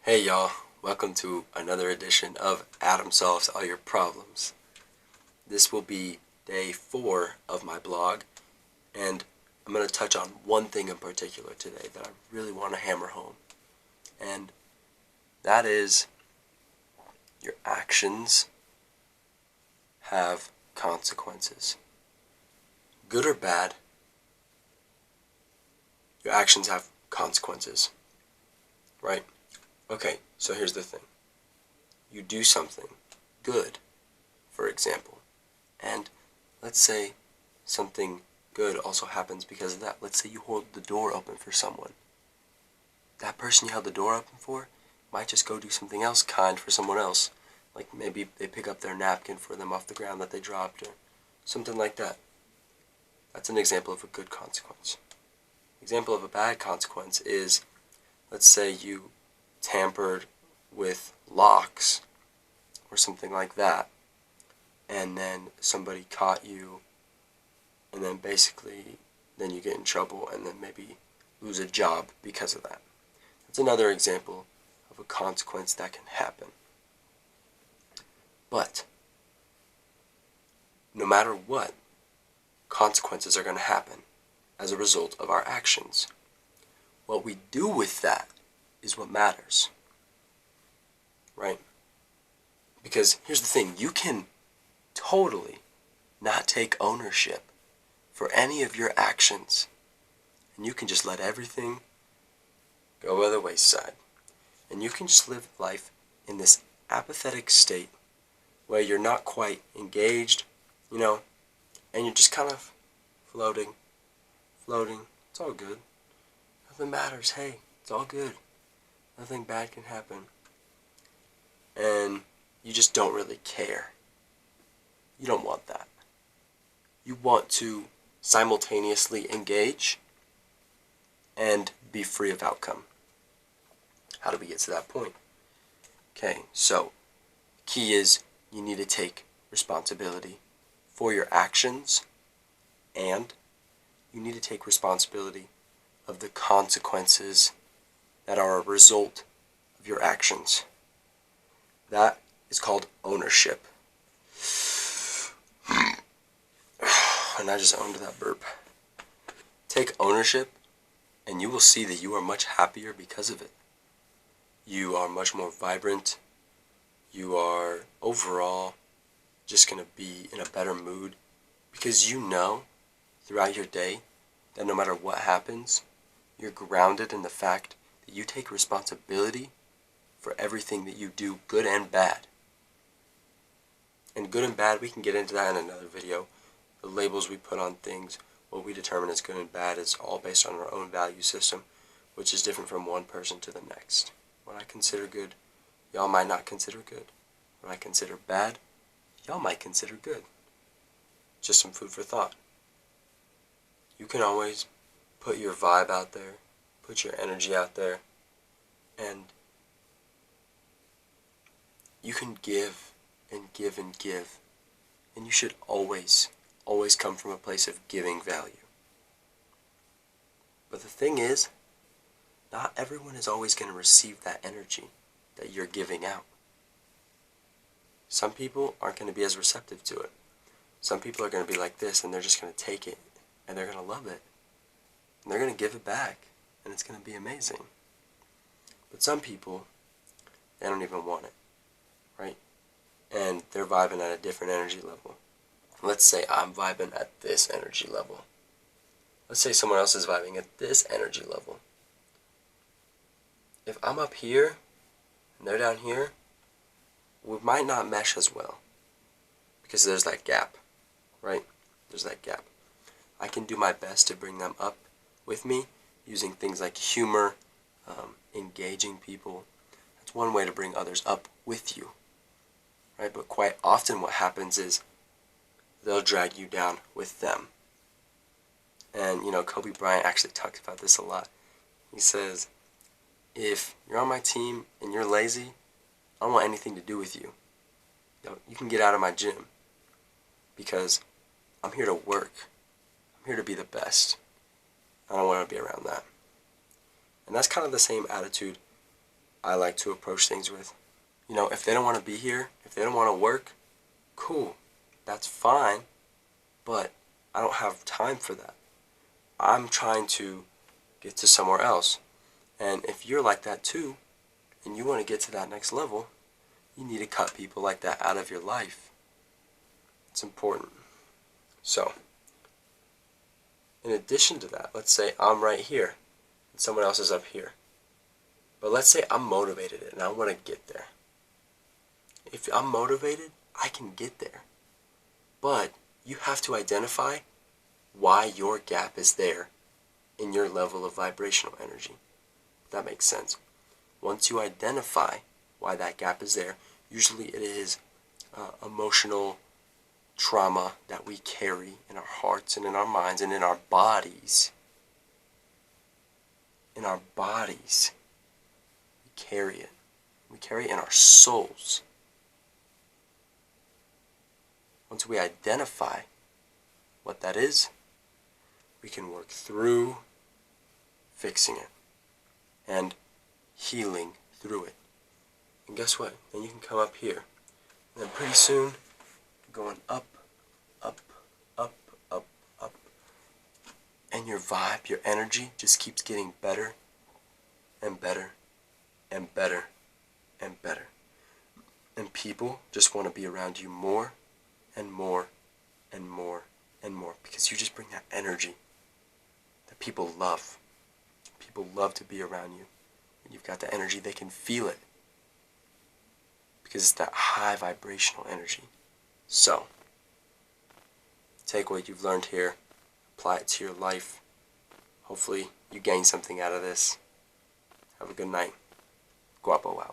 Hey y'all, welcome to another edition of Adam Solves All Your Problems. This will be day 4 of my blog, and I'm going to touch on one thing in particular today that I really want to hammer home. And that is your actions have consequences. Good or bad, your actions have consequences, right? Okay, so here's the thing. You do something good, for example, and let's say something good also happens because of that. Let's say you hold the door open for someone. That person you held the door open for might just go do something else kind for someone else. Like maybe they pick up their napkin for them off the ground that they dropped or something like that. That's an example of a good consequence. Example of a bad consequence is, let's say you tampered with locks or something like that, and then somebody caught you, and then basically then you get in trouble and then maybe lose a job because of that. That's another example of a consequence that can happen. But no matter what, consequences are going to happen as a result of our actions. What we do with that is what matters, right? Because here's the thing, you can totally not take ownership for any of your actions, and you can just let everything go by the wayside, and you can just live life in this apathetic state where you're not quite engaged, and you're just kind of floating. It's all good. Nothing matters. Hey, it's all good. Nothing bad can happen. And you just don't really care. You don't want that. You want to simultaneously engage and be free of outcome. How do we get to that point? Okay, so key is you need to take responsibility for your actions, and you need to take responsibility of the consequences that are a result of your actions. That is called ownership. And I just owned that burp. Take ownership, and you will see that you are much happier because of it. You are much more vibrant. You are overall just going to be in a better mood because you know throughout your day that no matter what happens, you're grounded in the fact that you take responsibility for everything that you do, good and bad. And good and bad, we can get into that in another video. The labels we put on things, what we determine as good and bad, is all based on our own value system, which is different from one person to the next. What I consider good, y'all might not consider good. What I consider bad, y'all might consider good. Just some food for thought. You can always put your vibe out there, put your energy out there, and you can give and give and give. And you should always come from a place of giving value. But the thing is, not everyone is always going to receive that energy that you're giving out. Some people aren't going to be as receptive to it. Some people are going to be like this, and they're just going to take it, and they're going to love it. And they're going to give it back, and it's going to be amazing. But some people, they don't even want it, right? And they're vibing at a different energy level. Let's say I'm vibing at this energy level. Let's say someone else is vibing at this energy level. If I'm up here, and they're down here, we might not mesh as well. Because there's that gap, right? There's that gap. I can do my best to bring them up with me using things like humor, engaging people. That's one way to bring others up with you, right? But quite often what happens is they'll drag you down with them. And, Kobe Bryant actually talks about this a lot. He says, if you're on my team and you're lazy, I don't want anything to do with you. You can get out of my gym because I'm here to work. I'm here to be the best. I don't want to be around that. And that's kind of the same attitude I like to approach things with. You know, if they don't want to be here, if they don't want to work, cool, that's fine, but I don't have time for that. I'm trying to get to somewhere else. And if you're like that too, and you want to get to that next level, you need to cut people like that out of your life. It's important. So, in addition to that, let's say I'm right here and someone else is up here. But let's say I'm motivated and I want to get there. If I'm motivated, I can get there. But you have to identify why your gap is there in your level of vibrational energy. If that makes sense. Once you identify why that gap is there, usually it is emotional trauma that we carry in our hearts and in our minds and in our bodies. In our bodies, we carry it. We carry it in our souls. Once we identify what that is, we can work through fixing it and healing through it. And guess what? Then you can come up here. And then pretty soon, going up, up, up, up, up. And your vibe, your energy just keeps getting better and better and better and better. And people just want to be around you more and more and more and more because you just bring that energy that people love. People love to be around you. When you've got that energy, they can feel it because it's that high vibrational energy. So, take what you've learned here, apply it to your life. Hopefully, you gain something out of this. Have a good night. Guapo out.